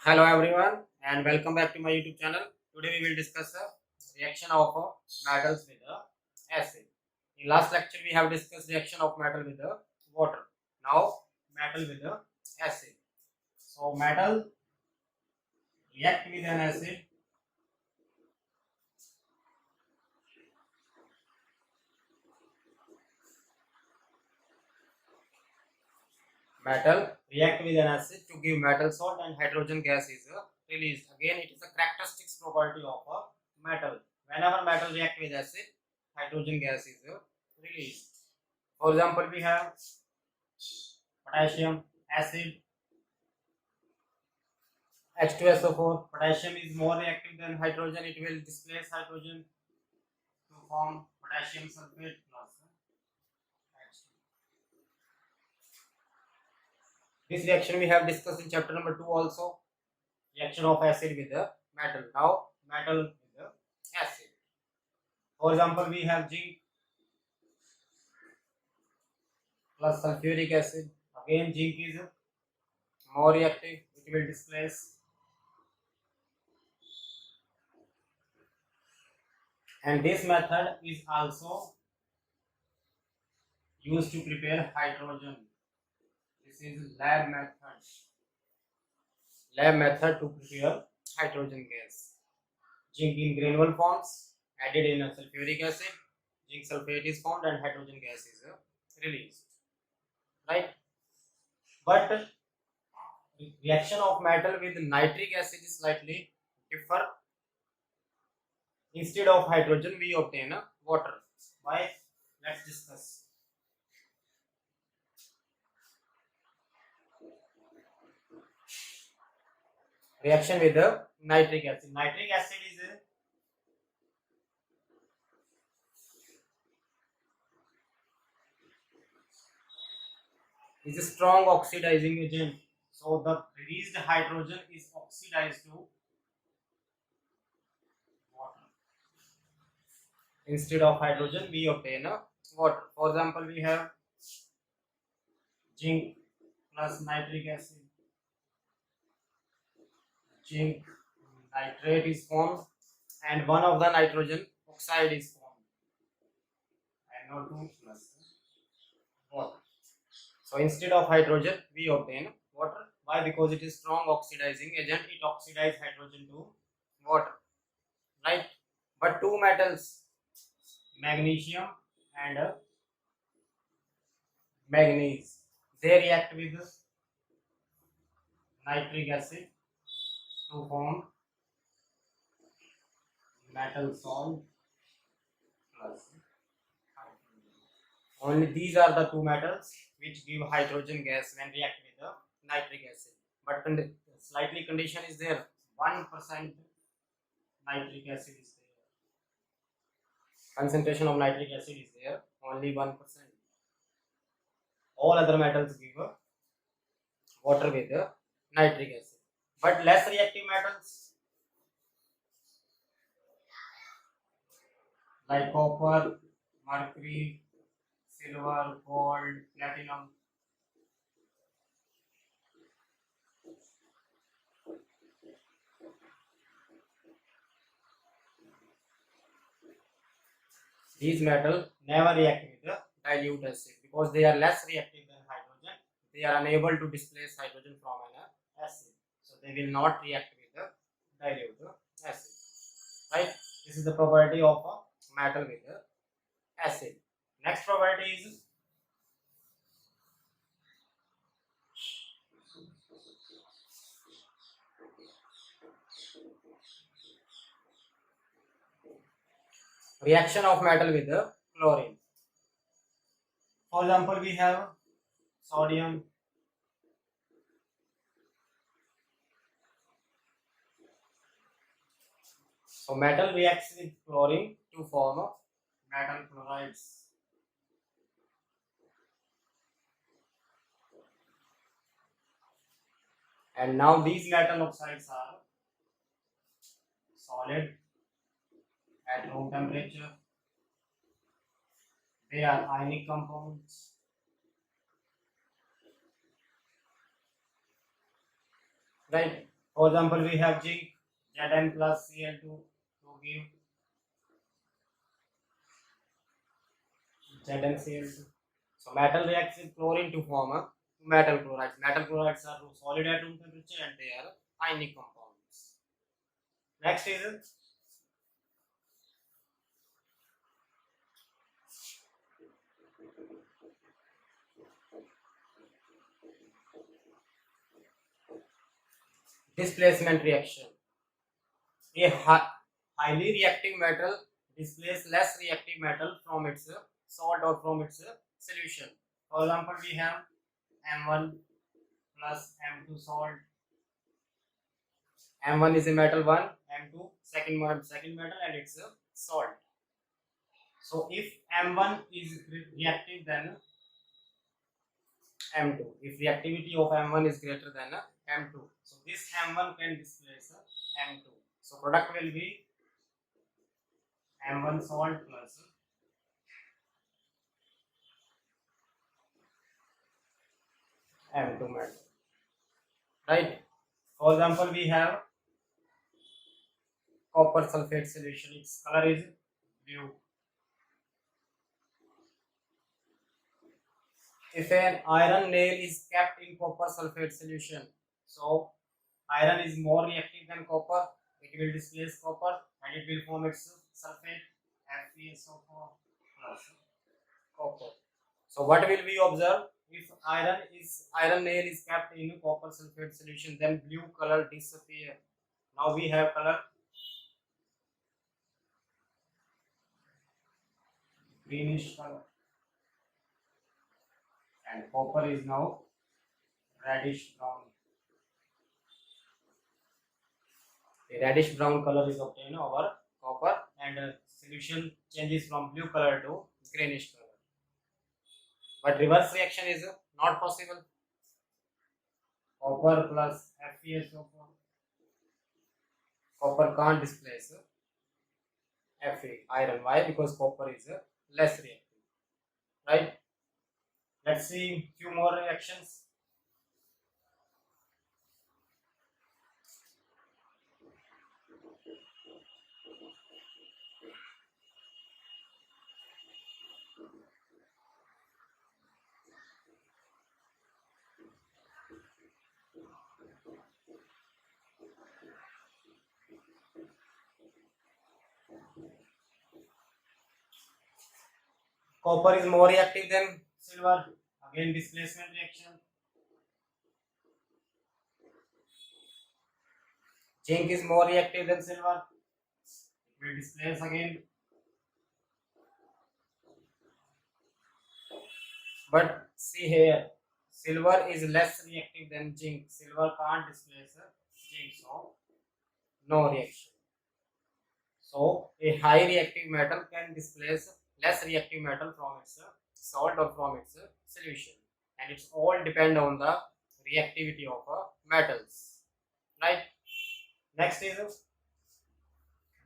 Hello everyone and welcome back to my YouTube channel. Today we will discuss a reaction of metals with acid. In last lecture we have discussed reaction of metal with water. Now metal with acid. So metal react with an acid. Metal react with an acid to give metal salt and hydrogen gas is released. Again it is a characteristics property of a metal. Whenever metal react with acid, hydrogen gas is released. For example, we have potassium acid H2SO4. Potassium is more reactive than hydrogen. It will displace hydrogen to form potassium sulfate plus H2. This reaction we have discussed in chapter number 2 also. Reaction of acid with the metal. Now metal with the acid. For example, we have zinc plus sulfuric acid. Again, zinc is more reactive. It will displace. And this method is also used to prepare hydrogen. This is lab method. Lab method to prepare hydrogen gas. Zinc in granule forms added in a sulfuric acid. Zinc sulfate is formed and hydrogen gas is released. Right? But reaction of metal with nitric acid is slightly different. Instead of hydrogen, we obtain water. Why? Let's discuss. Reaction with the nitric acid. Nitric acid is a strong oxidizing agent. So the released hydrogen is oxidized to water. Instead of hydrogen, we obtain water. For example, we have zinc plus nitric acid. Zinc nitrate is formed and one of the nitrogen oxide is formed. NO2 plus water. So instead of hydrogen, we obtain water. Why? Because it is strong oxidizing agent. It oxidizes hydrogen to water. Right? But two metals, magnesium and manganese, they react with nitric acid to form metal salt plus hydrogen. Only these are the two metals which give hydrogen gas when react with the nitric acid. But slightly condition is there. 1% nitric acid is there. Concentration of nitric acid is there. Only 1%. All other metals give water with the nitric acid. But less reactive metals like copper, mercury, silver, gold, platinum, these metals never react with the dilute acid because they are less reactive than hydrogen. They are unable to displace hydrogen from an acid. So they will not react with the dilute acid. Right? This is the property of a metal with the acid. Next property is reaction of metal with the chlorine. For example, we have sodium, so metal reacts with chlorine to form metal chlorides. And now these metal oxides are solid at room temperature. They are ionic compounds. Right? For example, we have zinc Zn plus Cl2 to give ZnCl2. So metal reacts with chlorine to form a metal chlorides. Metal chlorides are solid atom temperature and they are ionic compounds. Next is displacement reaction. A highly reactive metal displaces less reactive metal from its salt or from its solution. For example, we have M1 plus M2 salt. M1 is a metal 1, M2 second metal and it's a salt. So if M1 is reactive then M2. If reactivity of M1 is greater than M2, so this M1 can displace M2. So product will be M1 salt plus M2 metal. Right? For example, we have copper sulfate solution. Its color is blue. If an iron nail is kept in copper sulfate solution, so iron is more reactive than copper, it will displace copper and it will form its sulfate FeSO4 plus copper. So what will we observe? If iron nail is kept in copper sulfate solution, then blue color disappear. Now we have color greenish color and copper is now reddish brown. A reddish brown color is obtained over copper and solution changes from blue color to greenish color. But reverse reaction is not possible. Copper plus FeSO4. Copper can't displace Fe, iron. Why? Because copper is less reactive. Right? Let's see few more reactions. Copper is more reactive than silver. Again, displacement reaction. Zinc is more reactive than silver. It will displace again. But see here, silver is less reactive than zinc. Silver can't displace zinc, so no reaction. So a high reactive metal can displace less reactive metal from its salt or from its solution, and it's all depend on the reactivity of metals. Right? Next is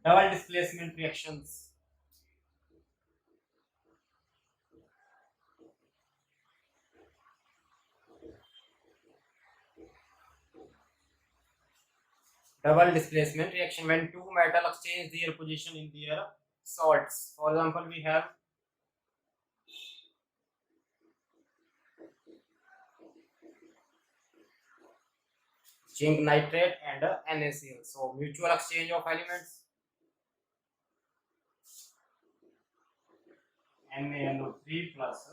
double displacement reactions. Double displacement reaction when two metal exchange their position in their salts. For example, we have zinc nitrate and NaCl. So mutual exchange of elements. NaNO3 plus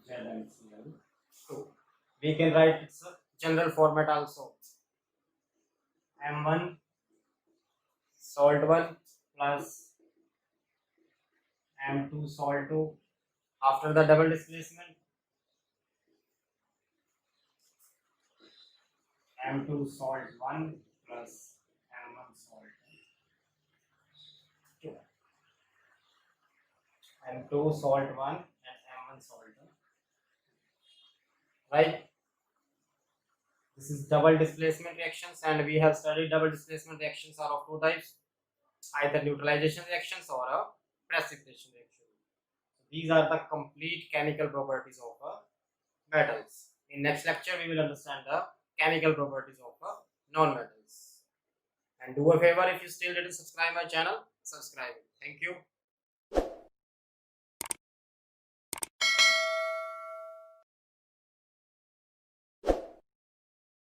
ZnCl2. We can write its general format also. M1 salt 1 plus M2 salt 2 after the double displacement. M2 salt 1 plus M1 salt 2. M2 salt 1 and M1 salt 2. Right? This is double displacement reactions, and we have studied double displacement reactions are of two types, either neutralization reactions or a precipitation reaction. So these are the complete chemical properties of metals. In next lecture, we will understand the chemical properties of non-metals. And do a favor, if you still didn't subscribe my channel, subscribe it. Thank you.